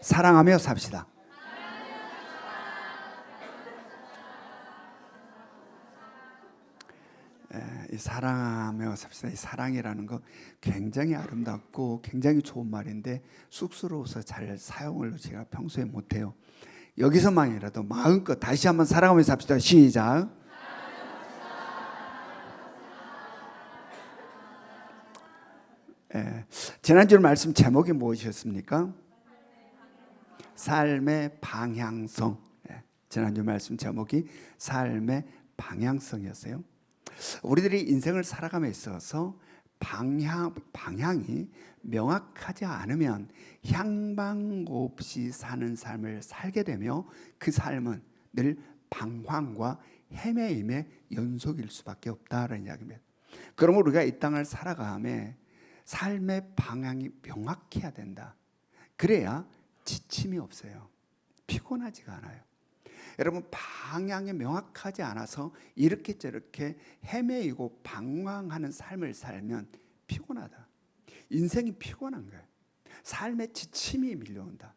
사랑하며 삽시다. 이 사랑하며 삽시다. 이 사랑이라는 거 굉장히 아름답고 굉장히 좋은 말인데 쑥스러워서 잘 사용을 제가 평소에 못해요. 여기서만이라도 마음껏 다시 한번 사랑하며 삽시다. 시작. 지난주 말씀 제목이 무엇이었습니까? 삶의 방향성. 지난주 말씀 제목이 삶의 방향성이었어요. 우리들이 인생을 살아감에 있어서 방향이 명확하지 않으면 향방 없이 사는 삶을 살게 되며 그 삶은 늘 방황과 헤매임의 연속일 수밖에 없다라는 이야기입니다. 그러므로 우리가 이 땅을 살아가며 삶의 방향이 명확해야 된다. 그래야 지침이 없어요. 피곤하지가 않아요. 여러분, 방향이 명확하지 않아서 이렇게 저렇게 헤매이고 방황하는 삶을 살면 피곤하다. 인생이 피곤한 거예요. 삶의 지침이 밀려온다.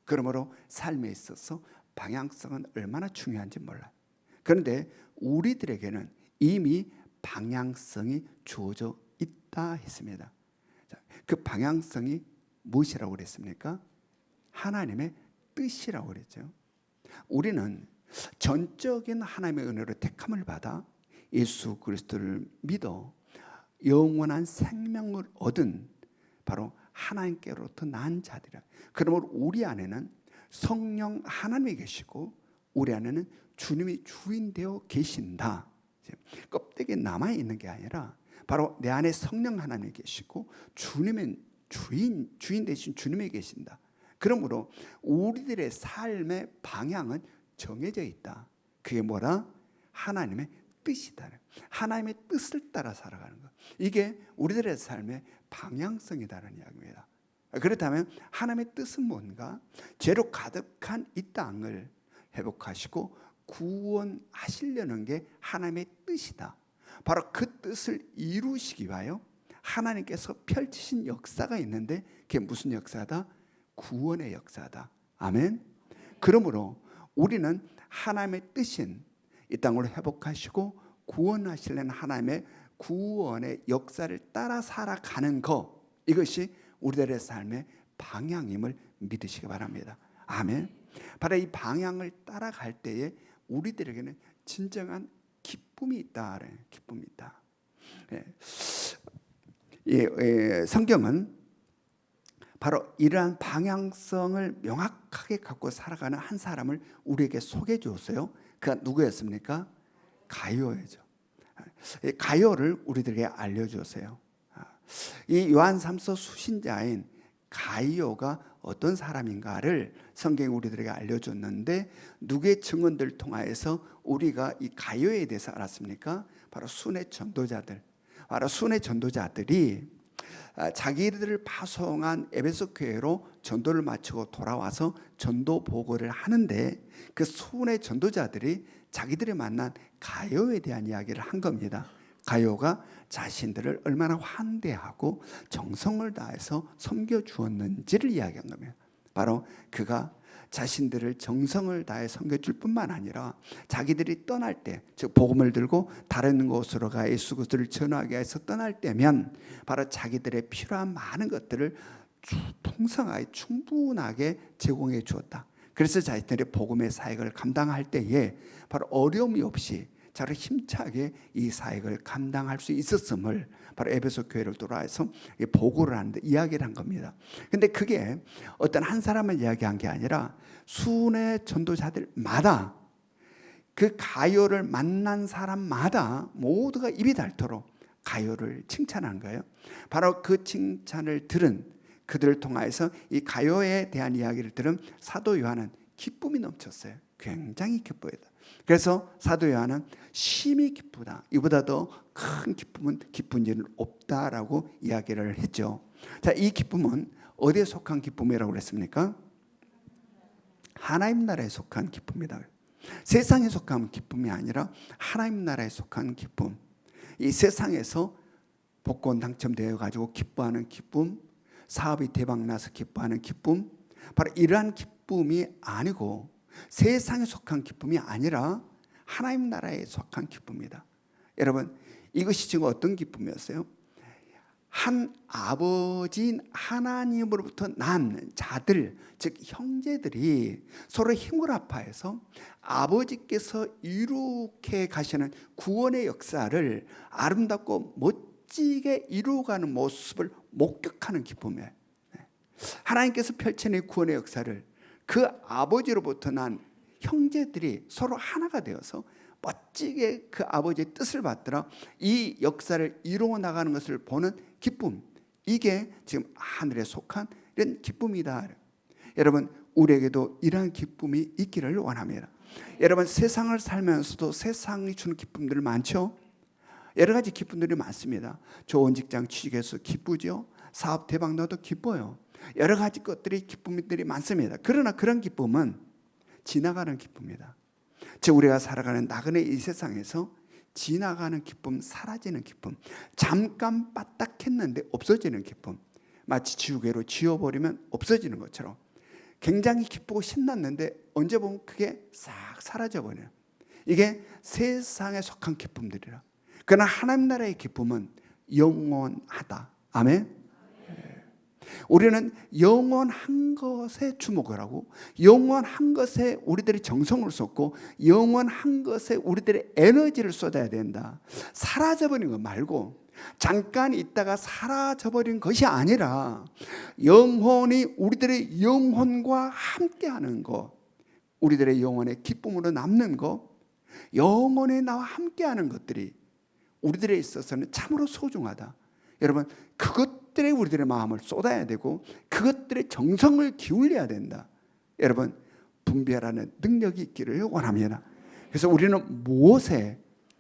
그러므로 삶에 있어서 방향성은 얼마나 중요한지 몰라요. 그런데 우리들에게는 이미 방향성이 주어져 있다 했습니다. 그 방향성이 무엇이라고 그랬습니까? 하나님의 뜻이라고 그랬죠. 우리는 전적인 하나님의 은혜로 택함을 받아 예수 그리스도를 믿어 영원한 생명을 얻은 바로 하나님께로부터 난 자들이라. 그러므로 우리 안에는 성령 하나님이 계시고 우리 안에는 주님이 주인 되어 계신다. 껍데기에 남아있는 게 아니라 바로 내 안에 성령 하나님이 계시고 주님은 주인 대신 주님이 계신다. 그러므로 우리들의 삶의 방향은 정해져 있다. 그게 뭐라? 하나님의 뜻이다. 하나님의 뜻을 따라 살아가는 것. 이게 우리들의 삶의 방향성이다라는 이야기입니다. 그렇다면 하나님의 뜻은 뭔가? 죄로 가득한 이 땅을 회복하시고 구원하시려는 게 하나님의 뜻이다. 바로 그 뜻을 이루시기 위하여 하나님께서 펼치신 역사가 있는데 그게 무슨 역사다? 구원의 역사다. 아멘. 그러므로 우리는 하나님의 뜻인 이 땅을 회복하시고 구원하시려는 하나님의 구원의 역사를 따라 살아가는 것, 이것이 우리들의 삶의 방향임을 믿으시기 바랍니다. 아멘. 바로 이 방향을 따라갈 때에 우리들에게는 진정한 기쁨이 있다. 기쁨이 있다. 성경은 바로 이러한 방향성을 명확하게 갖고 살아가는 한 사람을 우리에게 소개해 주었어요. 그가 누구였습니까? 가룟이죠. 가룟을 우리들에게 알려주었어요. 이 요한 3서 수신자인 가룟가 어떤 사람인가를 성경이 우리들에게 알려줬는데 누구의 증언들을 통하여서 우리가 이 가룟에 대해서 알았습니까? 바로 순회 전도자들. 바로 순회 전도자들이 자기들을 파송한 에베소 교회로 전도를 마치고 돌아와서 전도 보고를 하는데 그 순회 전도자들이 자기들이 만난 가룟에 대한 이야기를 한 겁니다. 가룟가 자신들을 얼마나 환대하고 정성을 다해서 섬겨주었는지를 이야기한 겁니다. 바로 그가 자신들을 정성을 다해 섬겨줄 뿐만 아니라 자기들이 떠날 때, 즉 복음을 들고 다른 곳으로 가 예수 그리스도를 전하기 위해서 떠날 때면 바로 자기들의 필요한 많은 것들을 풍성하게 충분하게 제공해 주었다. 그래서 자기들의 복음의 사역을 감당할 때에 바로 어려움이 없이 잘 힘차게 이 사역을 감당할 수 있었음을 바로 에베소 교회를 돌아와서 보고를 하는데 이야기를 한 겁니다. 근데 그게 어떤 한 사람을 이야기한 게 아니라 순회 전도자들마다 그 가룟을 만난 사람마다 모두가 입이 닳도록 가룟을 칭찬한 거예요. 바로 그 칭찬을 들은 그들을 통해서 이 가룟에 대한 이야기를 들은 사도 요한은 기쁨이 넘쳤어요. 굉장히 기뻐했다. 그래서 사도 요한은 심히 기쁘다. 이보다 더 큰 기쁨은 기쁜 일은 없다라고 이야기를 했죠. 자, 이 기쁨은 어디에 속한 기쁨이라고 그랬습니까? 하나님 나라에 속한 기쁨이다. 세상에 속한 기쁨이 아니라 하나님 나라에 속한 기쁨. 이 세상에서 복권 당첨되어 가지고 기뻐하는 기쁨, 사업이 대박 나서 기뻐하는 기쁨, 바로 이러한 기쁨이 아니고 세상에 속한 기쁨이 아니라 하나님 나라에 속한 기쁨이다. 여러분, 이것이 지금 어떤 기쁨이었어요? 한 아버지인 하나님으로부터 난 자들, 즉 형제들이 서로 힘을 합하여서 아버지께서 이룩해 가시는 구원의 역사를 아름답고 멋지게 이루어가는 모습을 목격하는 기쁨이에요. 하나님께서 펼쳐낸 구원의 역사를 그 아버지로부터 난 형제들이 서로 하나가 되어서 멋지게 그 아버지의 뜻을 받들어 이 역사를 이루어 나가는 것을 보는 기쁨, 이게 지금 하늘에 속한 이런 기쁨이다. 여러분, 우리에게도 이러한 기쁨이 있기를 원합니다. 여러분, 세상을 살면서도 세상이 주는 기쁨들 많죠? 여러 가지 기쁨들이 많습니다. 좋은 직장 취직해서 기쁘죠. 사업 대박 나도 기뻐요. 여러 가지 것들이 기쁨들이 많습니다. 그러나 그런 기쁨은 지나가는 기쁨이다. 즉 우리가 살아가는 나그네 이 세상에서 지나가는 기쁨, 사라지는 기쁨, 잠깐 빠딱했는데 없어지는 기쁨, 마치 지우개로 지워버리면 없어지는 것처럼 굉장히 기쁘고 신났는데 언제 보면 그게 싹 사라져버려요. 이게 세상에 속한 기쁨들이라. 그러나 하나님 나라의 기쁨은 영원하다. 아멘. 우리는 영원한 것에 주목을 하고 영원한 것에 우리들의 정성을 쏟고 영원한 것에 우리들의 에너지를 쏟아야 된다. 사라져버린 거 말고 잠깐 있다가 사라져버린 것이 아니라 영원히 우리들의 영혼과 함께하는 것, 우리들의 영혼의 기쁨으로 남는 것, 영원히 나와 함께하는 것들이 우리들에 있어서는 참으로 소중하다. 여러분, 그것들에 우리들의 마음을 쏟아야 되고 그것들의 정성을 기울여야 된다. 여러분, 분별하는 능력이 있기를 원합니다. 그래서 우리는 무엇에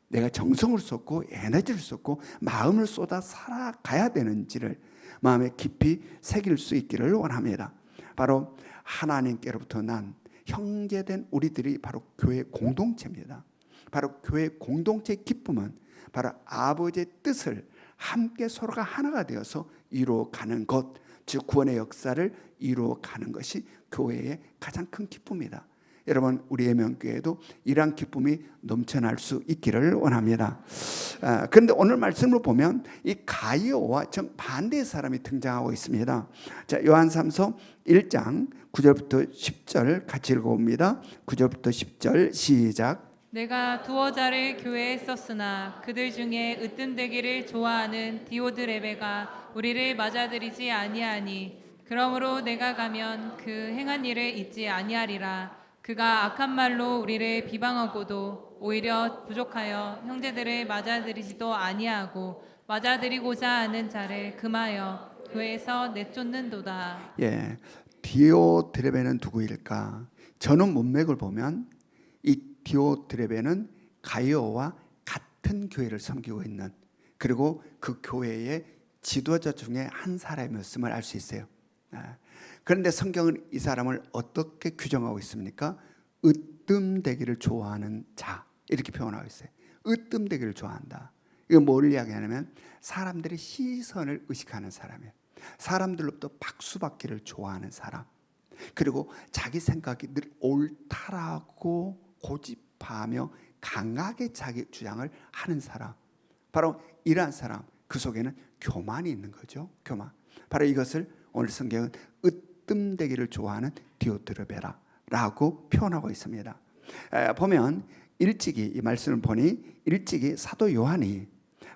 내가 정성을 쏟고 에너지를 쏟고 마음을 쏟아 살아가야 되는지를 마음에 깊이 새길 수 있기를 원합니다. 바로 하나님께로부터 난 형제된 우리들이 바로 교회 공동체입니다. 바로 교회 공동체의 기쁨은 바로 아버지의 뜻을 함께 서로가 하나가 되어서 이루어가는 것, 즉 구원의 역사를 이루어가는 것이 교회의 가장 큰 기쁨이다. 여러분, 우리 예명교회도 이러한 기쁨이 넘쳐날 수 있기를 원합니다. 그런데 오늘 말씀을 보면 이 가이오와 정반대의 사람이 등장하고 있습니다. 자, 요한삼서 1장 9절부터 10절 같이 읽어봅니다. 9절부터 10절 시작. 내가 두어 자를 교회에 썼으나 그들 중에 으뜸되기를 좋아하는 디오드레베가 우리를 맞아들이지 아니하니 그러므로 내가 가면 그 행한 일을 잊지 아니하리라. 그가 악한 말로 우리를 비방하고도 오히려 부족하여 형제들을 맞아들이지도 아니하고 맞아들이고자 하는 자를 금하여 교회에서 내쫓는도다. 예, 디오드레베는 누구일까? 저는 문맥을 보면 이 디오드레베는 가이오와 같은 교회를 섬기고 있는, 그리고 그 교회의 지도자 중에 한 사람이었음을 알 수 있어요. 그런데 성경은 이 사람을 어떻게 규정하고 있습니까? 으뜸되기를 좋아하는 자, 이렇게 표현하고 있어요. 으뜸되기를 좋아한다. 이거 뭘 이야기하냐면 사람들의 시선을 의식하는 사람이에요. 사람들로부터 박수받기를 좋아하는 사람, 그리고 자기 생각이 늘 옳다라고 고집하며 강하게 자기 주장을 하는 사람, 바로 이러한 사람, 그 속에는 교만이 있는 거죠. 교만. 바로 이것을 오늘 성경은 으뜸되기를 좋아하는 디오드레베라라고 표현하고 있습니다. 보면 일찍이 이 말씀을 보니 일찍이 사도 요한이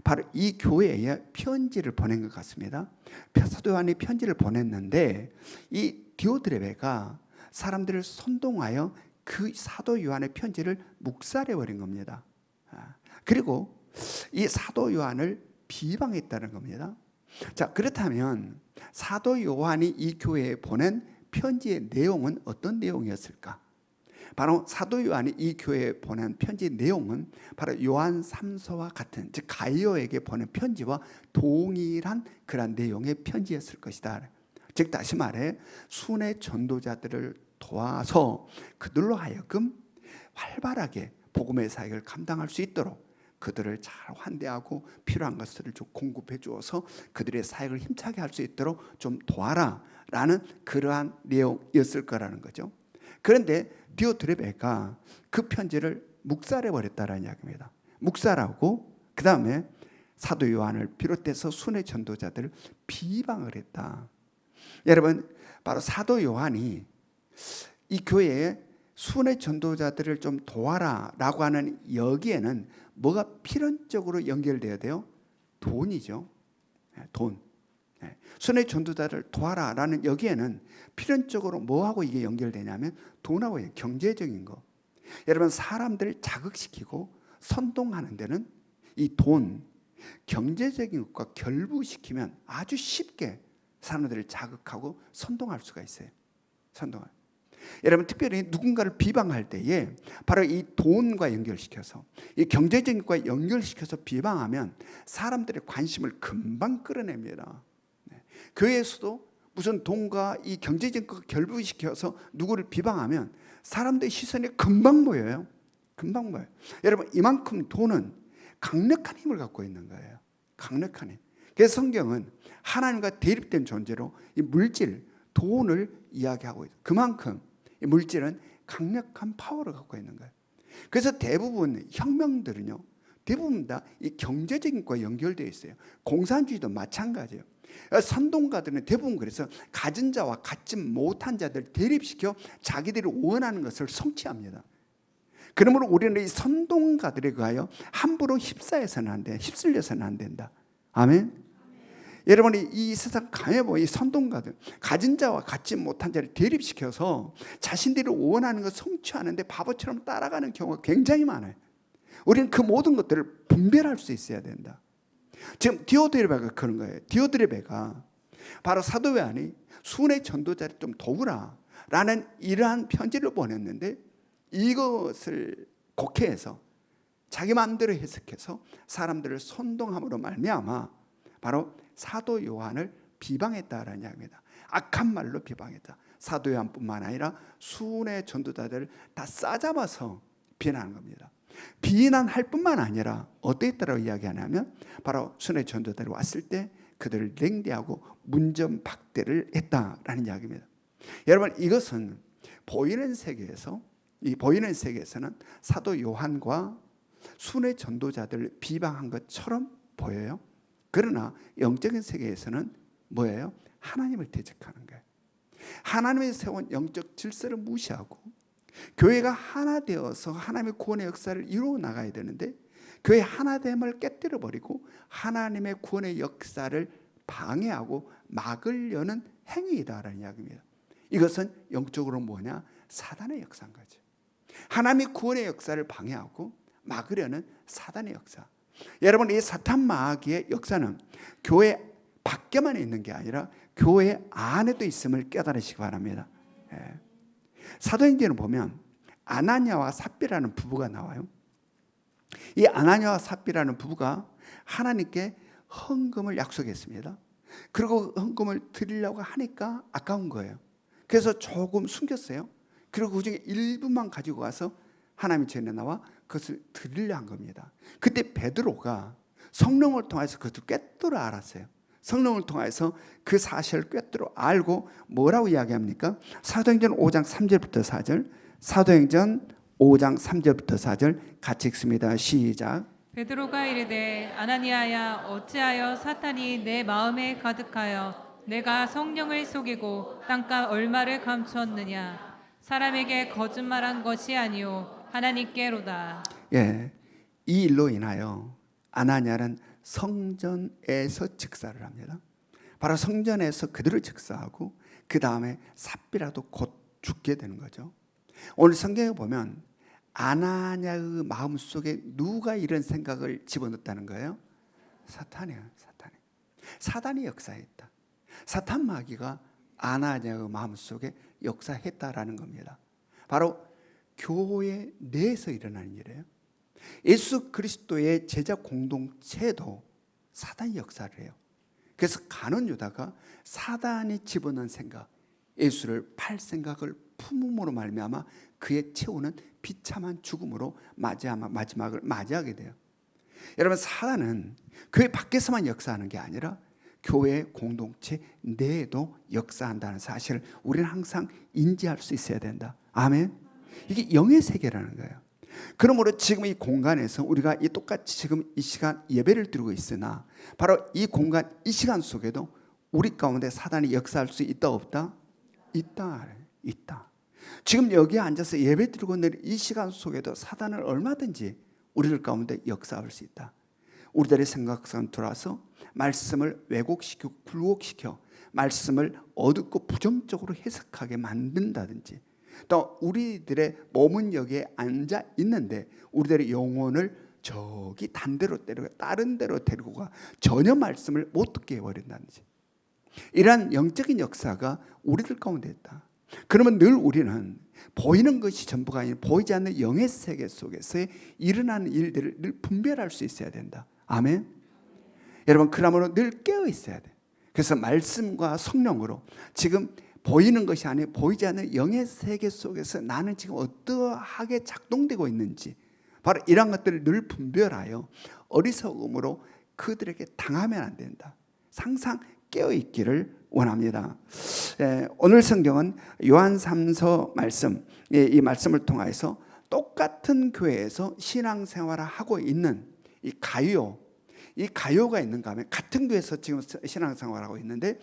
바로 이 교회에 편지를 보낸 것 같습니다. 사도 요한이 편지를 보냈는데 이 디오드레베가 사람들을 선동하여 그 사도 요한의 편지를 묵살해 버린 겁니다. 그리고 이 사도 요한을 비방했다는 겁니다. 자, 그렇다면 사도 요한이 이 교회에 보낸 편지의 내용은 어떤 내용이었을까? 바로 사도 요한이 이 교회에 보낸 편지의 내용은 바로 요한 3서와 같은, 즉 가이오에게 보낸 편지와 동일한 그런 내용의 편지였을 것이다. 즉 다시 말해 순회 전도자들을 도와서 그들로 하여금 활발하게 복음의 사역을 감당할 수 있도록 그들을 잘 환대하고 필요한 것들을 좀 공급해 주어서 그들의 사역을 힘차게 할 수 있도록 좀 도와라 라는 그러한 내용이었을 거라는 거죠. 그런데 디오드레베가 그 편지를 묵살해 버렸다라는 이야기입니다. 묵살하고 그 다음에 사도 요한을 비롯해서 순회 전도자들을 비방을 했다. 여러분, 바로 사도 요한이 이 교회에 순회 전도자들을 좀 도와라 라고 하는 여기에는 뭐가 필연적으로 연결돼야 돼요? 돈이죠. 돈. 순회 전도자를 도와라 라는 여기에는 필연적으로 뭐하고 이게 연결되냐면 돈하고 경제적인 거. 여러분, 사람들을 자극시키고 선동하는 데는 이 돈, 경제적인 것과 결부시키면 아주 쉽게 사람들을 자극하고 선동할 수가 있어요. 선동을. 여러분, 특별히 누군가를 비방할 때에 바로 이 돈과 연결시켜서 이 경제적인 것과 연결시켜서 비방하면 사람들의 관심을 금방 끌어냅니다. 교회에서도 무슨 돈과 이 경제적인 것과 결부시켜서 누구를 비방하면 사람들의 시선이 금방 모여요. 금방 모여요. 여러분, 이만큼 돈은 강력한 힘을 갖고 있는 거예요. 강력한 힘. 그래서 성경은 하나님과 대립된 존재로 이 물질, 돈을 이야기하고 있어요. 그만큼 이 물질은 강력한 파워를 갖고 있는 거예요. 그래서 대부분 혁명들은요, 대부분 다 이 경제적인 것과 연결되어 있어요. 공산주의도 마찬가지예요. 선동가들은 대부분 그래서 가진 자와 갖지 못한 자들 대립시켜 자기들이 원하는 것을 성취합니다. 그러므로 우리는 이 선동가들에 의하여 함부로 휩싸여서는 안 돼, 휩쓸려서는 안 된다. 아멘. 여러분이 이 세상 강해 보이 선동가들, 가진 자와 갖지 못한 자를 대립시켜서 자신들이 원하는 것 성취하는데 바보처럼 따라가는 경우가 굉장히 많아요. 우리는 그 모든 것들을 분별할 수 있어야 된다. 지금 디오드레베가 그런 거예요. 디오드레베가 바로 사도 요한이 순회 전도자를 좀 도우라 라는 이러한 편지를 보냈는데 이것을 곡해해서 자기 마음대로 해석해서 사람들을 선동함으로 말미암아 바로 사도 요한을 비방했다라는 이야기입니다. 악한 말로 비방했다. 사도 요한뿐만 아니라 순회 전도자들을 다 싸잡아서 비난한 겁니다. 비난할 뿐만 아니라 어땠다고 이야기하냐면 바로 순회 전도자들이 왔을 때 그들을 냉대하고 문전박대를 했다라는 이야기입니다. 여러분, 이것은 보이는 세계에서는 사도 요한과 순회 전도자들을 비방한 것처럼 보여요. 그러나 영적인 세계에서는 뭐예요? 하나님을 대적하는 거예요. 하나님이 세운 영적 질서를 무시하고 교회가 하나 되어서 하나님의 구원의 역사를 이루어 나가야 되는데 교회 하나됨을 깨뜨려 버리고 하나님의 구원의 역사를 방해하고 막으려는 행위이다라는 이야기입니다. 이것은 영적으로 뭐냐? 사단의 역사인 거죠. 하나님의 구원의 역사를 방해하고 막으려는 사단의 역사. 여러분, 이 사탄 마귀의 역사는 교회 밖에만 있는 게 아니라 교회 안에도 있음을 깨달으시기 바랍니다. 사도행전을 보면 아나니아와 삽비라는 부부가 나와요. 이 아나니아와 삽비라는 부부가 하나님께 헌금을 약속했습니다. 그리고 헌금을 드리려고 하니까 아까운 거예요. 그래서 조금 숨겼어요. 그리고 그중에 일부만 가지고 가서 하나님 전에 나와 그것을 드리려 한 겁니다. 그때 베드로가 성령을 통해서 그것을 꿰뚫어 알았어요. 성령을 통해서 그 사실을 꿰뚫어 알고 뭐라고 이야기합니까? 사도행전 5장 3절부터 4절. 사도행전 5장 3절부터 4절 같이 읽습니다. 시작. 베드로가 이르되 아나니아야 어찌하여 사탄이 내 마음에 가득하여 내가 성령을 속이고 땅값 얼마를 감추었느냐. 사람에게 거짓말한 것이 아니요 하나님께로다. 예, 이 일로 인하여 아나니아는 성전에서 즉사를 합니다. 바로 성전에서 그들을 즉사하고 그 다음에 삽비라도 곧 죽게 되는 거죠. 오늘 성경에 보면 아나니아의 마음속에 누가 이런 생각을 집어넣었다는 거예요? 사탄이에요. 사단이 역사했다. 사탄 마귀가 아나니아의 마음속에 역사했다라는 겁니다. 바로 교회 내에서 일어나는 일이에요. 예수 그리스도의 제자 공동체도 사단이 역사를 해요. 그래서 가룟 유다가 사단이 집어넣은 생각, 예수를 팔 생각을 품음으로 말미암아 그의 최후는 비참한 죽음으로 마지막을 맞이하게 돼요. 여러분, 사단은 교회 밖에서만 역사하는 게 아니라 교회 공동체 내에도 역사한다는 사실을 우리는 항상 인지할 수 있어야 된다. 아멘. 이게 영의 세계라는 거예요. 그러므로 지금 이 공간에서 우리가 이 똑같이 지금 이 시간 예배를 드리고 있으나 바로 이 공간, 이 시간 속에도 우리 가운데 사단이 역사할 수 있다 없다? 있다. 지금 여기에 앉아서 예배 드리고 있는 이 시간 속에도 사단은 얼마든지 우리들 가운데 역사할 수 있다. 우리들의 생각상 들어와서 말씀을 왜곡시키고 굴곡시켜 말씀을 어둡고 부정적으로 해석하게 만든다든지, 또 우리들의 몸은 여기에 앉아 있는데 우리들의 영혼을 저기 단대로 데리고 다른 데로 데리고 가 전혀 말씀을 못 듣게 해버린다든지, 이러한 영적인 역사가 우리들 가운데 있다. 그러면 늘 우리는 보이는 것이 전부가 아니라 보이지 않는 영의 세계 속에서 일어나는 일들을 늘 분별할 수 있어야 된다. 아멘. 여러분, 그러므로 늘 깨어 있어야 돼. 그래서 말씀과 성령으로 지금 보이는 것이 아니라 보이지 않는 영의 세계 속에서 나는 지금 어떠하게 작동되고 있는지, 바로 이런 것들을 늘 분별하여 어리석음으로 그들에게 당하면 안 된다. 항상 깨어 있기를 원합니다. 오늘 성경은 요한 3서 말씀, 이 말씀을 통해서 똑같은 교회에서 신앙생활을 하고 있는 이 가요가 있는가 하면, 같은 교회에서 지금 신앙생활을 하고 있는데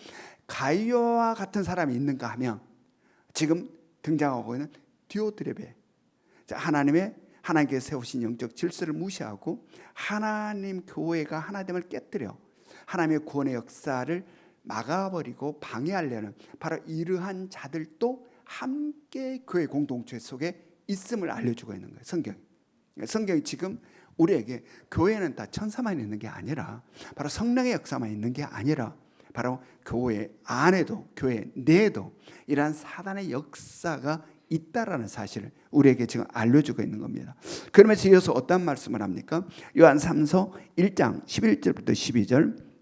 가요와 같은 사람이 있는가 하면 지금 등장하고 있는 디오드레베, 하나님께 세우신 영적 질서를 무시하고 하나님 교회가 하나됨을 깨뜨려 하나님의 구원의 역사를 막아버리고 방해하려는 바로 이러한 자들도 함께 교회 공동체 속에 있음을 알려주고 있는 거예요. 성경이 지금 우리에게 교회는 다 천사만 있는 게 아니라, 바로 성령의 역사만 있는 게 아니라, 바로 교회 안에도 교회 내에도 이러한 사단의 역사가 있다라는 사실을 우리에게 지금 알려주고 있는 겁니다. 그러면서 이어서 어떤 말씀을 합니까? 요한 3서 1장 11절부터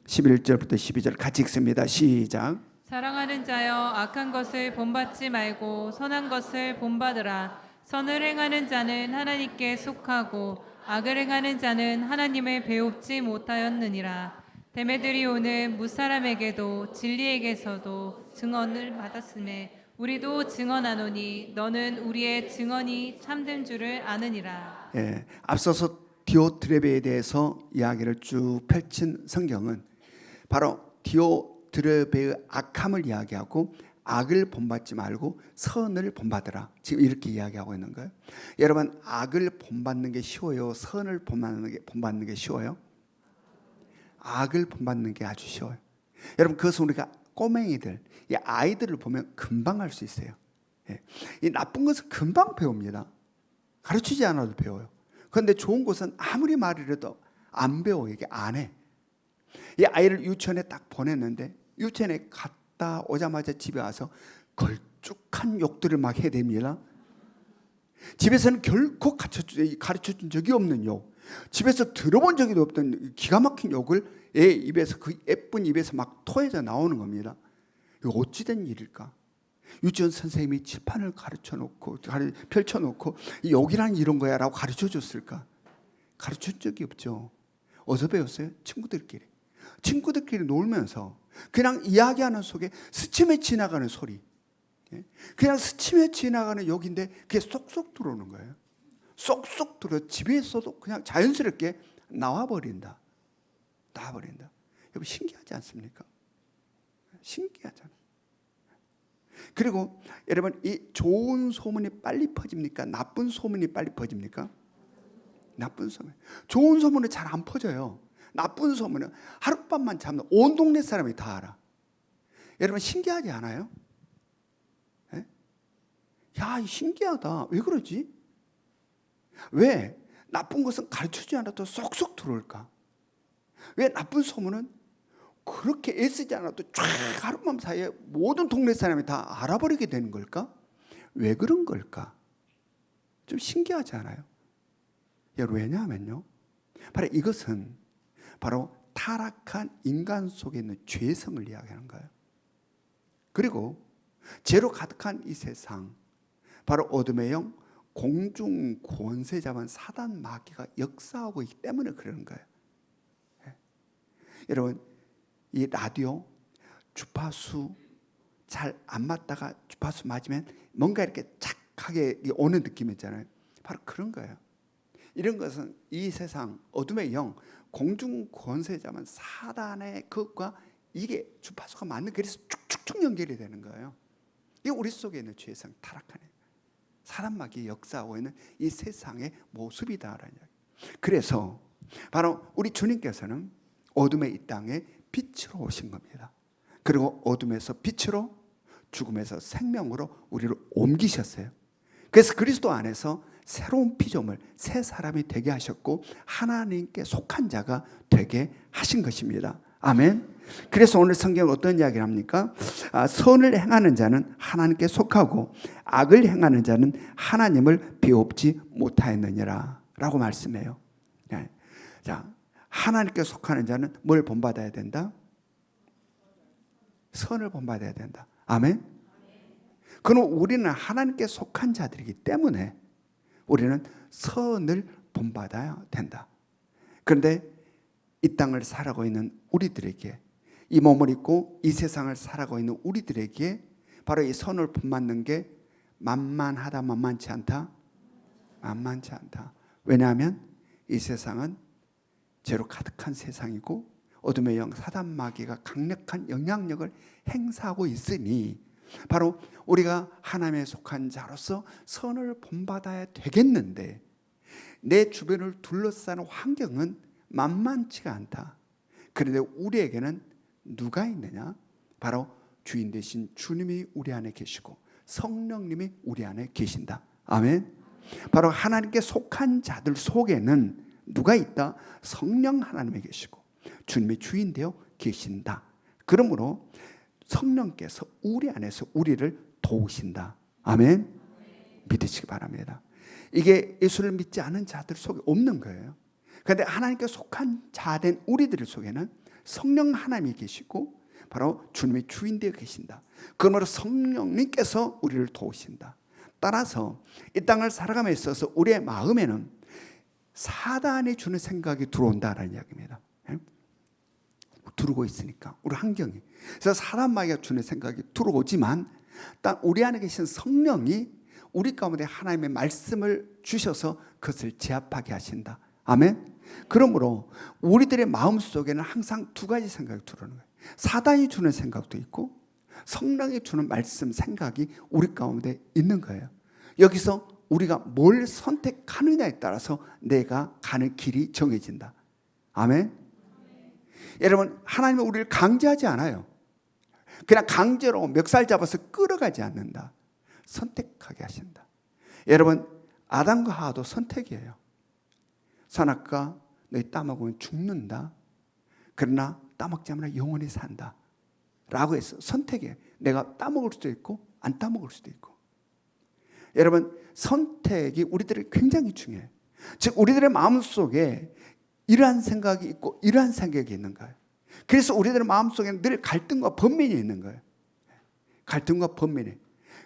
12절 같이 읽습니다. 시작. 사랑하는 자여, 악한 것을 본받지 말고 선한 것을 본받으라. 선을 행하는 자는 하나님께 속하고 악을 행하는 자는 하나님을 배웁지 못하였느니라. 데메드리오는 무사람에게도 진리에게서도 증언을 받았음에 우리도 증언하노니 너는 우리의 증언이 참된 줄을 아느니라. 앞서서 디오드레베에 대해서 이야기를 쭉 펼친 성경은 바로 디오드레베의 악함을 이야기하고 악을 본받지 말고 선을 본받으라, 지금 이렇게 이야기하고 있는 거예요. 여러분, 악을 본받는 게 쉬워요? 선을 본받는 게 쉬워요? 악을 본받는 게 아주 쉬워요. 여러분, 그것은 우리가 꼬맹이들, 이 아이들을 보면 금방 할 수 있어요. 이 나쁜 것은 금방 배웁니다. 가르치지 않아도 배워요. 그런데 좋은 것은 아무리 말이라도 안 배워, 이게 안 해. 이 아이를 유치원에 딱 보냈는데 유치원에 갔다 오자마자 집에 와서 걸쭉한 욕들을 막 해댑니다. 집에서는 결코 가르쳐준 적이 없는 욕, 집에서 들어본 적이 없던 기가 막힌 욕을 애 입에서, 그 예쁜 입에서 막 토해져 나오는 겁니다. 이거 어찌된 일일까? 유치원 선생님이 칠판을 펼쳐놓고 욕이란 이런 거야 라고 가르쳐줬을까? 가르쳐준 적이 없죠. 어디서 배웠어요? 친구들끼리 놀면서 그냥 이야기하는 속에 스치며 지나가는 소리, 그냥 스치며 지나가는 욕인데 그게 쏙쏙 들어오는 거예요. 쏙쏙 들어 집에서도 그냥 자연스럽게 나와버린다. 여러분, 신기하지 않습니까? 신기하잖아요. 그리고 여러분, 이 좋은 소문이 빨리 퍼집니까? 나쁜 소문이 빨리 퍼집니까? 나쁜 소문. 좋은 소문은 잘 안 퍼져요. 나쁜 소문은 하룻밤만 자면 온 동네 사람이 다 알아. 여러분, 신기하지 않아요? 야, 신기하다. 왜 그러지? 왜 나쁜 것은 가르쳐주지 않아도 쏙쏙 들어올까? 왜 나쁜 소문은 그렇게 애쓰지 않아도 쫙 하룻밤 사이에 모든 동네 사람이 다 알아버리게 되는 걸까? 왜 그런 걸까? 좀 신기하지 않아요? 여러분, 왜냐하면요, 바로 이것은 바로 타락한 인간 속에 있는 죄성을 이야기하는 거예요. 그리고 죄로 가득한 이 세상, 바로 어둠의 영, 공중 권세 잡은 사단 마귀가 역사하고 있기 때문에 그러는 거예요. 여러분, 이 라디오 주파수 잘 안 맞다가 주파수 맞으면 뭔가 이렇게 착하게 오는 느낌 있잖아요. 바로 그런 거예요. 이런 것은 이 세상 어둠의 영, 공중 권세 잡은 사단의 것과 이게 주파수가 맞는, 그래서 쭉쭉쭉 연결이 되는 거예요. 이게 우리 속에 있는 죄성, 타락한 사단 마귀의 역사하고 있는 이 세상의 모습이다라는 이야기. 그래서 바로 우리 주님께서는 어둠의 이 땅에 빛으로 오신 겁니다. 그리고 어둠에서 빛으로, 죽음에서 생명으로 우리를 옮기셨어요. 그래서 그리스도 안에서 새로운 피조물, 새 사람이 되게 하셨고 하나님께 속한 자가 되게 하신 것입니다. 아멘. 그래서 오늘 성경은 어떤 이야기를 합니까? 선을 행하는 자는 하나님께 속하고 악을 행하는 자는 하나님을 비옵지 못하였느니라 라고 말씀해요. 자, 하나님께 속하는 자는 뭘 본받아야 된다? 선을 본받아야 된다. 아멘. 그럼 우리는 하나님께 속한 자들이기 때문에 우리는 선을 본받아야 된다. 그런데 이 땅을 살아가고 있는 우리들에게, 이 몸을 입고 이 세상을 살아가고 있는 우리들에게 바로 이 선을 본받는 게 만만하다, 만만치 않다? 만만치 않다. 왜냐하면 이 세상은 죄로 가득한 세상이고 어둠의 영, 사단 마귀가 강력한 영향력을 행사하고 있으니 바로 우리가 하나님에 속한 자로서 선을 본받아야 되겠는데 내 주변을 둘러싸는 환경은 만만치가 않다. 그런데 우리에게는 누가 있느냐? 바로 주인 되신 주님이 우리 안에 계시고 성령님이 우리 안에 계신다. 아멘. 바로 하나님께 속한 자들 속에는 누가 있다? 성령 하나님이 계시고 주님이 주인 되어 계신다. 그러므로 성령께서 우리 안에서 우리를 도우신다. 아멘. 믿으시기 바랍니다. 이게 예수를 믿지 않은 자들 속에 없는 거예요. 그런데 하나님께 속한 자된 우리들 속에는 성령 하나님이 계시고 바로 주님이 주인 되어 계신다. 그러므로 성령님께서 우리를 도우신다. 따라서 이 땅을 살아감에 있어서 우리의 마음에는 사단이 주는 생각이 들어온다라는 이야기입니다. 들어오고 있으니까 우리 환경이. 그래서 사단 마귀가 주는 생각이 들어오지만 딱 우리 안에 계신 성령이 우리 가운데 하나님의 말씀을 주셔서 그것을 제압하게 하신다. 아멘. 그러므로 우리들의 마음속에는 항상 두 가지 생각이 들어오는 거예요. 사단이 주는 생각도 있고 성령이 주는 말씀, 생각이 우리 가운데 있는 거예요. 여기서 우리가 뭘 선택하느냐에 따라서 내가 가는 길이 정해진다. 아멘. 여러분, 하나님은 우리를 강제하지 않아요. 그냥 강제로 멱살 잡아서 끌어가지 않는다. 선택하게 하신다. 여러분, 아담과 하와도 선택이에요. 선악과 너희 따먹으면 죽는다. 그러나 따먹지 않으면 영원히 산다. 라고 해서 선택이에요. 내가 따먹을 수도 있고 안 따먹을 수도 있고. 여러분, 선택이 우리들이 굉장히 중요해요. 즉 우리들의 마음속에 이러한 생각이 있고 이러한 생각이 있는 거예요. 그래서 우리들의 마음속에는 늘 갈등과 번민이 있는 거예요. 갈등과 번민이.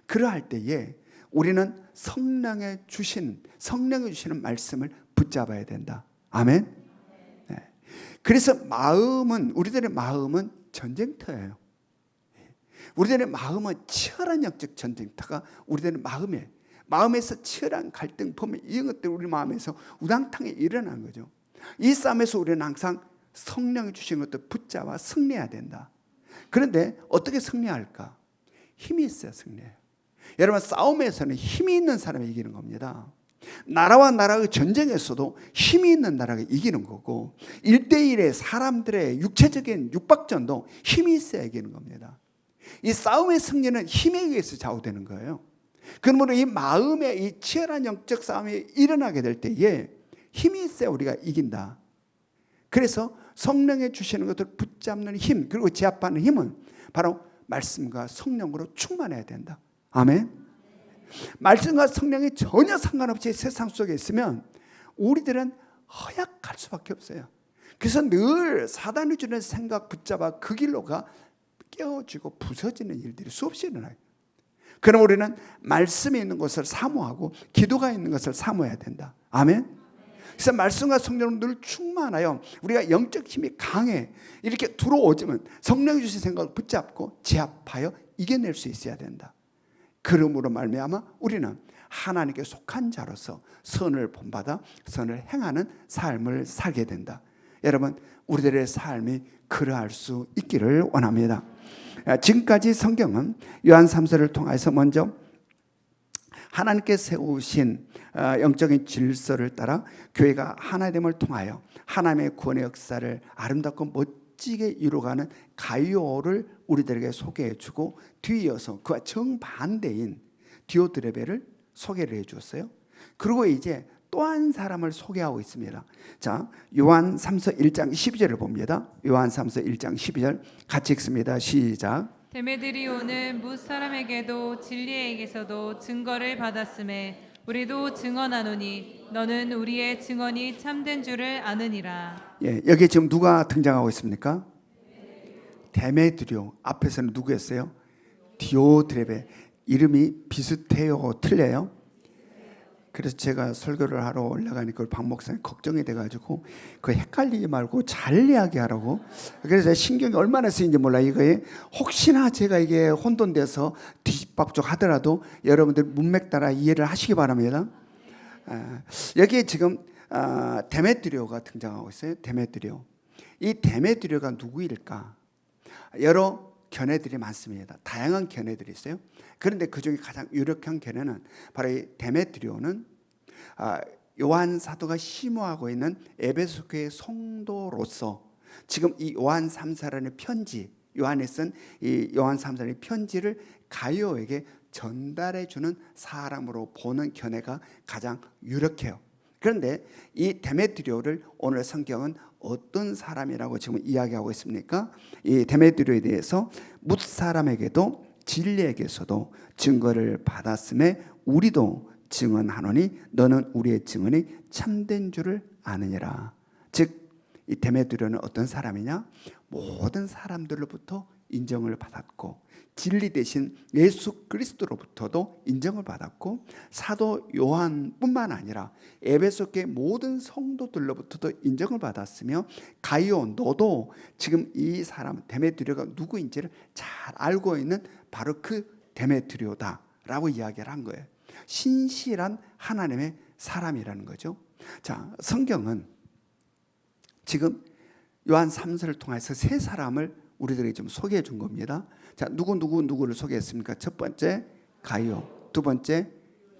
그러할 때에 우리는 성령이 주시는 말씀을 붙잡아야 된다. 아멘. 네. 그래서 우리들의 마음은 전쟁터예요. 우리들의 마음은 치열한 영적 전쟁터가 우리들의 마음에서 치열한 갈등, 번민, 이런 것들이 우리 마음에서 우당탕에 일어나는 거죠. 이 싸움에서 우리는 항상 성령이 주신 것도 붙잡아 승리해야 된다. 그런데 어떻게 승리할까? 힘이 있어야 승리해요. 여러분, 싸움에서는 힘이 있는 사람이 이기는 겁니다. 나라와 나라의 전쟁에서도 힘이 있는 나라가 이기는 거고 1대1의 사람들의 육체적인 육박전도 힘이 있어야 이기는 겁니다. 이 싸움의 승리는 힘에 의해서 좌우되는 거예요. 그러므로 이 마음의 이 치열한 영적 싸움이 일어나게 될 때에 힘이 있어야 우리가 이긴다. 그래서 성령에 주시는 것들을 붙잡는 힘, 그리고 제압하는 힘은 바로 말씀과 성령으로 충만해야 된다. 아멘. 말씀과 성령이 전혀 상관없이 세상 속에 있으면 우리들은 허약할 수밖에 없어요. 그래서 늘 사단이 주는 생각 붙잡아 그 길로 가 깨어지고 부서지는 일들이 수없이 일어나요. 그럼 우리는 말씀이 있는 것을 사모하고 기도가 있는 것을 사모해야 된다. 아멘. 그래서 말씀과 성령으로 늘 충만하여 우리가 영적 힘이 강해 이렇게 들어오지만 성령이 주신 생각을 붙잡고 제압하여 이겨낼 수 있어야 된다. 그러므로 말미암아 우리는 하나님께 속한 자로서 선을 본받아 선을 행하는 삶을 살게 된다. 여러분, 우리들의 삶이 그러할 수 있기를 원합니다. 지금까지 성경은 요한 3서를 통해서 먼저 하나님께 세우신 영적인 질서를 따라 교회가 하나됨을 통하여 하나님의 구원의 역사를 아름답고 멋지게 이루어가는 가이오를 우리들에게 소개해주고, 뒤이어서 그와 정반대인 디오드레베를 소개를 해주었어요. 그리고 이제 또 한 사람을 소개하고 있습니다. 자, 요한 3서 1장 12절을 봅니다. 요한 3서 1장 12절 같이 읽습니다. 시작. 데메드리오는 뭇 사람에게도 진리에게서도 증거를 받았음에 우리도 증언하노니 너는 우리의 증언이 참된 줄을 아느니라. 예, 여기 지금 누가 등장하고 있습니까? 데메드리오. 앞에서는 누구였어요? 디오드레베. 이름이 비슷해요? 틀려요? 그래서 제가 설교를 하러 올라가니까 박 목사님 걱정이 돼가지고 그 헷갈리지 말고 잘 이야기하라고. 그래서 신경이 얼마나 쓰인지 몰라. 이거에 혹시나 제가 이게 혼돈돼서 뒤집박죽 하더라도 여러분들 문맥 따라 이해를 하시기 바랍니다. 여기에 지금 데메드리오가 등장하고 있어요. 데메드리오. 이 데메드리오가 누구일까? 여러 견해들이 많습니다. 다양한 견해들이 있어요. 그런데 그중에 가장 유력한 견해는 바로 이 데메드리오는 요한 사도가 심호하고 있는 에베소 교회 성도로서 지금 이 요한 3사라는 편지, 요한이 쓴 이 요한 3사라는 편지를 가이오에게 전달해 주는 사람으로 보는 견해가 가장 유력해요. 그런데 이 데메드리오를 오늘 성경은 어떤 사람이라고 지금 이야기하고 있습니까? 이 데메드리오에 대해서 뭇 사람에게도 진리에게서도 증거를 받았음에 우리도 증언하노니 너는 우리의 증언이 참된 줄을 아느니라. 즉 이 데메드리오는 어떤 사람이냐? 모든 사람들로부터 인정을 받았고 진리 대신 예수 그리스도로부터도 인정을 받았고 사도 요한뿐만 아니라 에베소 교회 모든 성도들로부터도 인정을 받았으며 가이오 너도 지금 이 사람 데메드리오가 누구인지를 잘 알고 있는 바로 그 데메드리오다라고 이야기를 한 거예요. 신실한 하나님의 사람이라는 거죠. 자, 성경은 지금 요한 3서를 통해서 세 사람을 우리들에게 좀 소개해 준 겁니다. 자, 누구를 소개했습니까? 첫 번째 가이오, 두 번째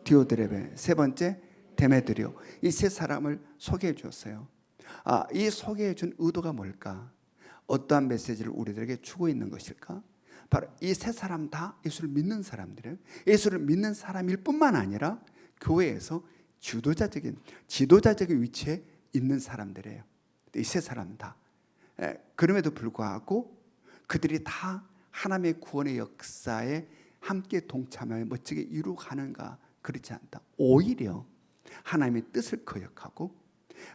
디오드레베, 세 번째 데메드리오. 이 세 사람을 소개해 주었어요. 이 소개해 준 의도가 뭘까? 어떠한 메시지를 우리들에게 주고 있는 것일까? 바로 이 세 사람 다 예수를 믿는 사람들이에요. 예수를 믿는 사람일 뿐만 아니라 교회에서 지도자적인 위치에 있는 사람들이에요. 이 세 사람 다. 그럼에도 불구하고 그들이 다 하나님의 구원의 역사에 함께 동참하여 멋지게 이루어가는가? 그렇지 않다. 오히려 하나님의 뜻을 거역하고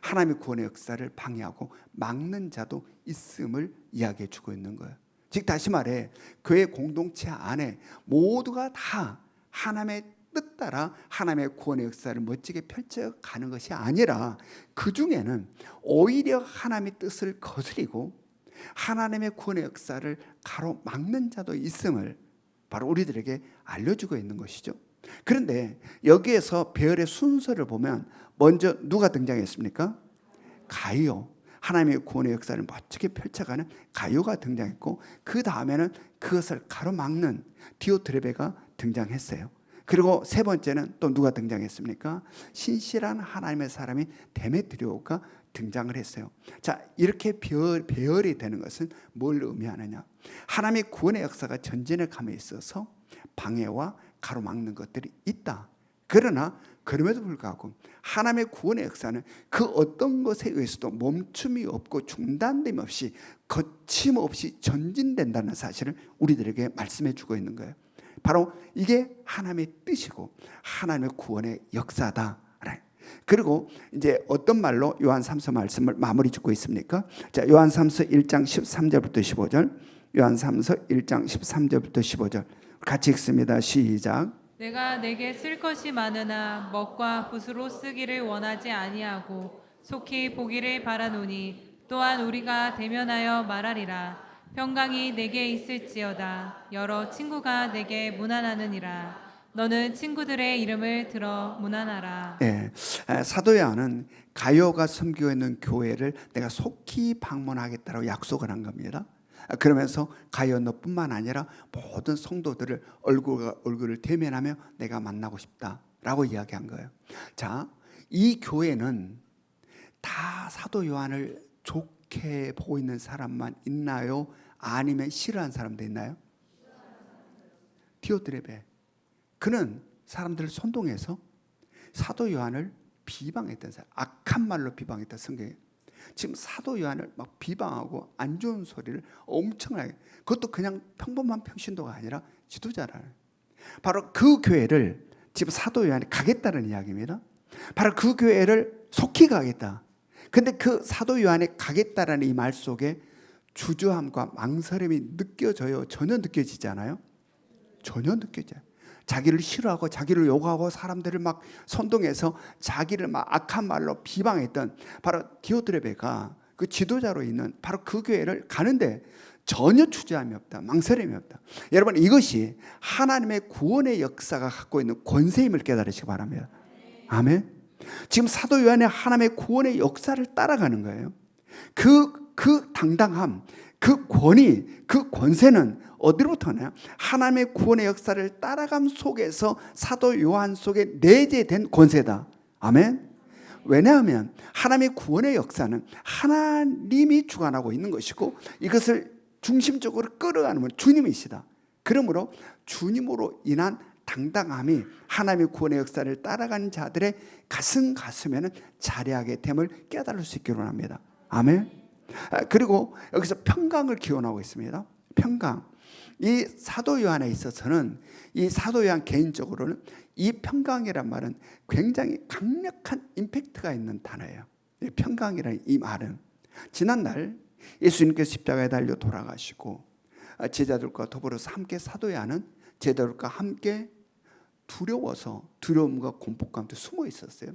하나님의 구원의 역사를 방해하고 막는 자도 있음을 이야기해 주고 있는 거예요. 즉 다시 말해 교회 공동체 안에 모두가 다 하나님의 뜻 따라 하나님의 구원의 역사를 멋지게 펼쳐가는 것이 아니라 그 중에는 오히려 하나님의 뜻을 거스리고 하나님의 구원의 역사를 가로막는 자도 있음을 바로 우리들에게 알려주고 있는 것이죠. 그런데 여기에서 배열의 순서를 보면 먼저 누가 등장했습니까? 가이오. 하나님의 구원의 역사를 멋지게 펼쳐가는 가이오가 등장했고 그 다음에는 그것을 가로막는 디오드레베가 등장했어요. 그리고 세 번째는 또 누가 등장했습니까? 신실한 하나님의 사람이 데메드리오가 등장을 했어요. 자, 이렇게 배열이 되는 것은 뭘 의미하느냐? 하나님의 구원의 역사가 전진해 감에 있어서 방해와 가로막는 것들이 있다. 그러나 그럼에도 불구하고 하나님의 구원의 역사는 그 어떤 것에 의해서도 멈춤이 없고 중단됨 없이 거침없이 전진된다는 사실을 우리들에게 말씀해 주고 있는 거예요. 바로 이게 하나님의 뜻이고 하나님의 구원의 역사다. 그리고 이제 어떤 말로 요한 3서 말씀을 마무리 짓고 있습니까? 자, 요한 3서 1장 13절부터 15절. 요한 3서 1장 13절부터 15절. 같이 읽습니다. 시작. 내가 내게 쓸 것이 많으나 먹과 붓으로 쓰기를 원하지 아니하고 속히 보기를 바라노니 또한 우리가 대면하여 말하리라. 평강이 내게 있을지어다. 여러 친구가 내게 문안하느니라. 너는 친구들의 이름을 들어 문안하라. 예, 사도 요한은 가요가 섬기고 있는 교회를 내가 속히 방문하겠다고 약속을 한 겁니다. 그러면서 가요 너뿐만 아니라 모든 성도들을 얼굴을 대면하며 내가 만나고 싶다라고 이야기한 거예요. 자, 이 교회는 다 사도 요한을 좋게 보고 있는 사람만 있나요? 아니면 싫어하는 사람도 있나요? 디오드레베, 그는 사람들을 선동해서 사도 요한을 비방했던 사람, 악한 말로 비방했던 성경에 지금 사도 요한을 막 비방하고 안 좋은 소리를 엄청나게, 그것도 그냥 평범한 평신도가 아니라 지도자라는, 바로 그 교회를 지금 사도 요한이 가겠다는 이야기입니다. 바로 그 교회를 속히 가겠다. 근데 그 사도 요한이 가겠다라는 이 말 속에 주저함과 망설임이 느껴져요? 전혀 느껴지지 않아요? 전혀 느껴져요. 자기를 싫어하고 자기를 욕하고 사람들을 막 선동해서 자기를 막 악한 말로 비방했던 바로 디오드레베가 그 지도자로 있는 바로 그 교회를 가는데 전혀 주저함이 없다, 망설임이 없다. 여러분, 이것이 하나님의 구원의 역사가 갖고 있는 권세임을 깨달으시기 바랍니다. 아멘. 지금 사도 요한의 하나님의 구원의 역사를 따라가는 거예요. 그 당당함, 그 권위, 그 권세는 어디로부터 오나요? 하나님의 구원의 역사를 따라감 속에서 사도 요한 속에 내재된 권세다. 아멘. 왜냐하면 하나님의 구원의 역사는 하나님이 주관하고 있는 것이고 이것을 중심적으로 끌어가는 건 주님이시다. 그러므로 주님으로 인한 당당함이 하나님의 구원의 역사를 따라가는 자들의 가슴에는 자리하게 됨을 깨달을 수 있기를 원합니다. 아멘. 그리고 여기서 평강을 기원하고 있습니다. 평강. 이 사도 요한에 있어서는, 이 사도 요한 개인적으로는 이 평강이란 말은 굉장히 강력한 임팩트가 있는 단어예요. 이 평강이라는 이 말은 지난날 예수님께서 십자가에 달려 돌아가시고 제자들과 더불어서 함께 사도 요한은 제자들과 함께 두려움과 공포 가운데 숨어 있었어요.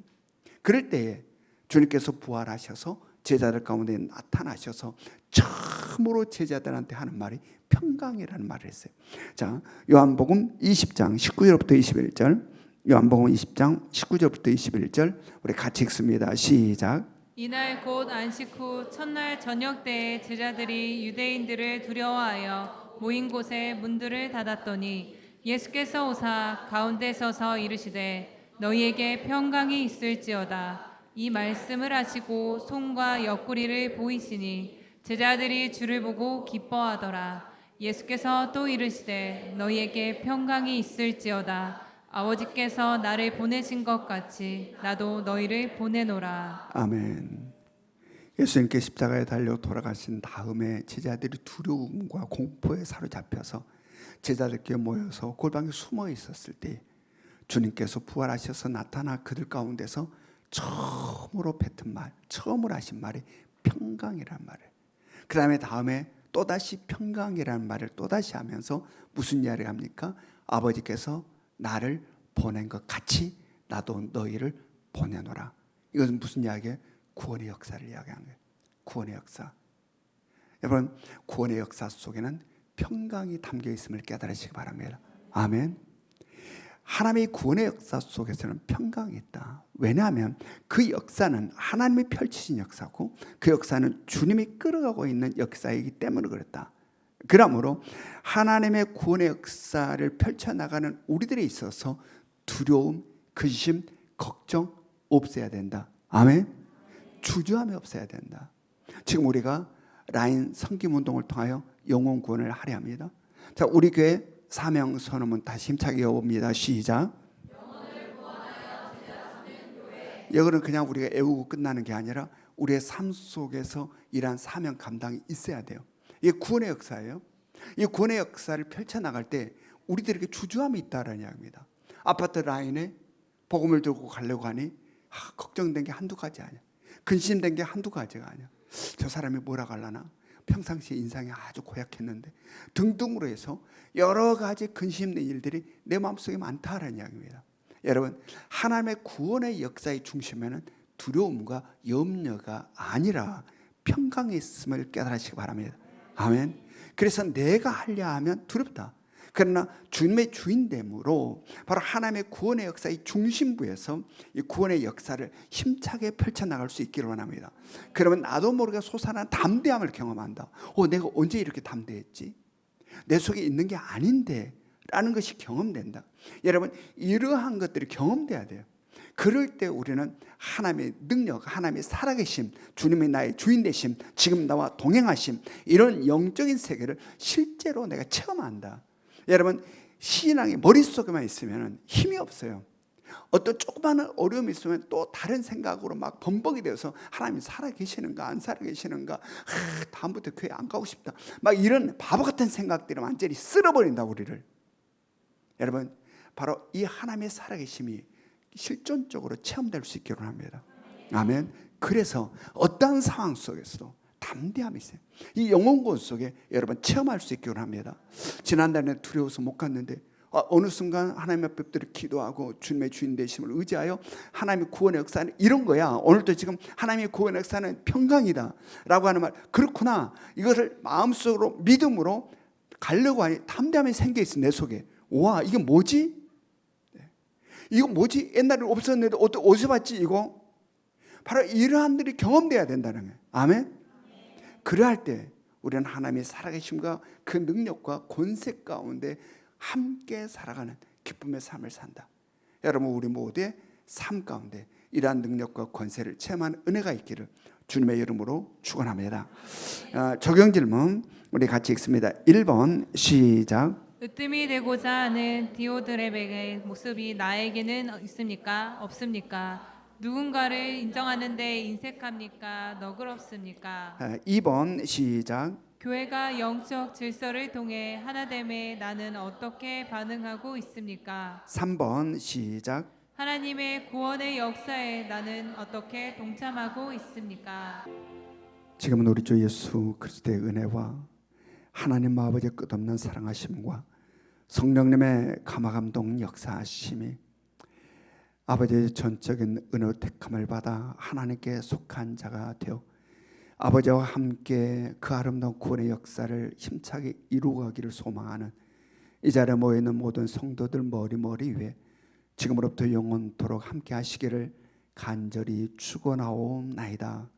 그럴 때에 주님께서 부활하셔서 제자들 가운데 나타나셔서 처음으로 제자들한테 하는 말이 평강이라는 말을 했어요. 자, 요한복음 20장 19절부터 21절, 요한복음 20장 19절부터 21절 우리 같이 읽습니다. 시작. 이날 곧 안식 후 첫날 저녁 때에 제자들이 유대인들을 두려워하여 모인 곳에 문들을 닫았더니 예수께서 오사 가운데 서서 이르시되 너희에게 평강이 있을지어다. 이 말씀을 하시고 손과 옆구리를 보이시니 제자들이 주를 보고 기뻐하더라. 예수께서 또 이르시되 너희에게 평강이 있을지어다. 아버지께서 나를 보내신 것 같이 나도 너희를 보내노라. 아멘. 예수님께 십자가에 달려 돌아가신 다음에 제자들이 두려움과 공포에 사로잡혀서 제자들께 모여서 골방에 숨어 있었을 때 주님께서 부활하셔서 나타나 그들 가운데서 처음으로 뱉은 말, 처음으로 하신 말이 평강이란 말을, 그 다음에 또다시 평강이라는 말을 또다시 하면서 무슨 이야기를 합니까? 아버지께서 나를 보낸 것 같이 나도 너희를 보내노라. 이것은 무슨 이야기예요? 구원의 역사를 이야기하는 거예요. 구원의 역사. 여러분, 구원의 역사 속에는 평강이 담겨 있음을 깨달으시기 바랍니다. 아멘. 하나님의 구원의 역사 속에서는 평강이 있다. 왜냐하면 그 역사는 하나님이 펼치신 역사고 그 역사는 주님이 끌어가고 있는 역사이기 때문에 그렇다. 그러므로 하나님의 구원의 역사를 펼쳐나가는 우리들에 있어서 두려움, 근심, 걱정 없어야 된다. 아멘. 주저함이 없어야 된다. 지금 우리가 라인 섬김운동을 통하여 영혼 구원을 하려 합니다. 자, 우리 교회 사명 선언문 다시 힘차게 이어봅니다. 시작. 이거는 그냥 우리가 애우고 끝나는 게 아니라 우리의 삶 속에서 이러한 사명 감당이 있어야 돼요. 이게 구원의 역사예요. 이 구원의 역사를 펼쳐나갈 때 우리들에게 주저함이 있다라는 이야기입니다. 아파트 라인에 복음을 들고 가려고 하니 걱정된 게 한두 가지 아니야. 근심된 게 한두 가지가 아니야. 저 사람이 뭐라 갈라나, 평상시에 인상이 아주 고약했는데 등등으로 해서 여러 가지 근심 있는 일들이 내 마음속에 많다라는 이야기입니다. 여러분, 하나님의 구원의 역사의 중심에는 두려움과 염려가 아니라 평강이 있음을 깨달으시기 바랍니다. 아멘. 그래서 내가 하려 하면 두렵다. 그러나 주님의 주인됨으로 바로 하나님의 구원의 역사의 중심부에서 이 구원의 역사를 힘차게 펼쳐나갈 수 있기를 원합니다. 그러면 나도 모르게 솟아나는 담대함을 경험한다. 내가 언제 이렇게 담대했지? 내 속에 있는 게 아닌데 라는 것이 경험된다. 여러분, 이러한 것들이 경험돼야 돼요. 그럴 때 우리는 하나님의 능력, 하나님의 살아계심, 주님의 나의 주인 되심, 지금 나와 동행하심, 이런 영적인 세계를 실제로 내가 체험한다. 여러분, 신앙이 머릿속에만 있으면 힘이 없어요. 어떤 조그마한 어려움이 있으면 또 다른 생각으로 막 범벅이 되어서 하나님이 살아계시는가 안 살아계시는가, 다음부터 교회 안 가고 싶다, 막 이런 바보 같은 생각들이 완전히 쓸어버린다 우리를. 여러분, 바로 이 하나님의 살아계심이 실존적으로 체험될 수 있기를 합니다. 아멘. 그래서 어떠한 상황 속에서도 담대함이 있어요. 이 영혼권 속에 여러분 체험할 수 있기를 합니다. 지난달에 두려워서 못 갔는데 어느 순간 하나님 앞에 엎드려 기도하고 주님의 주인 되심을 의지하여 하나님의 구원의 역사는 이런 거야. 오늘도 지금 하나님의 구원의 역사는 평강이다 라고 하는 말, 그렇구나, 이것을 마음속으로 믿음으로 가려고 하니 담대함이 생겨 있어 내 속에. 와, 이게 뭐지? 이거 뭐지? 옛날에 없었는데 어디서 봤지 이거? 바로 이러한 일이 경험돼야 된다는 거예요. 아멘. 그러할 때 우리는 하나님의 살아계심과 그 능력과 권세 가운데 함께 살아가는 기쁨의 삶을 산다. 여러분, 우리 모두의 삶 가운데 이러한 능력과 권세를 체험하는 은혜가 있기를 주님의 이름으로 축원합니다. 적용 질문 우리 같이 읽습니다. 1번 시작. 으뜸이 되고자 하는 디오드레베의 모습이 나에게는 있습니까? 없습니까? 누군가를 인정하는 데 인색합니까? 너그럽습니까? 2번 시작. 교회가 영적 질서를 통해 하나됨에 나는 어떻게 반응하고 있습니까? 3번 시작. 하나님의 구원의 역사에 나는 어떻게 동참하고 있습니까? 지금은 우리 주 예수 그리스도의 은혜와 하나님 아버지의 끝없는 사랑하심과 성령님의 감화감동 역사하심이 아버지의 전적인 은혜로 택함을 받아 하나님께 속한 자가 되어 아버지와 함께 그 아름다운 구원의 역사를 힘차게 이루어가기를 소망하는 이 자리에 모여있는 모든 성도들 머리 위에 지금으로부터 영원토록 함께 하시기를 간절히 축원하옵나이다.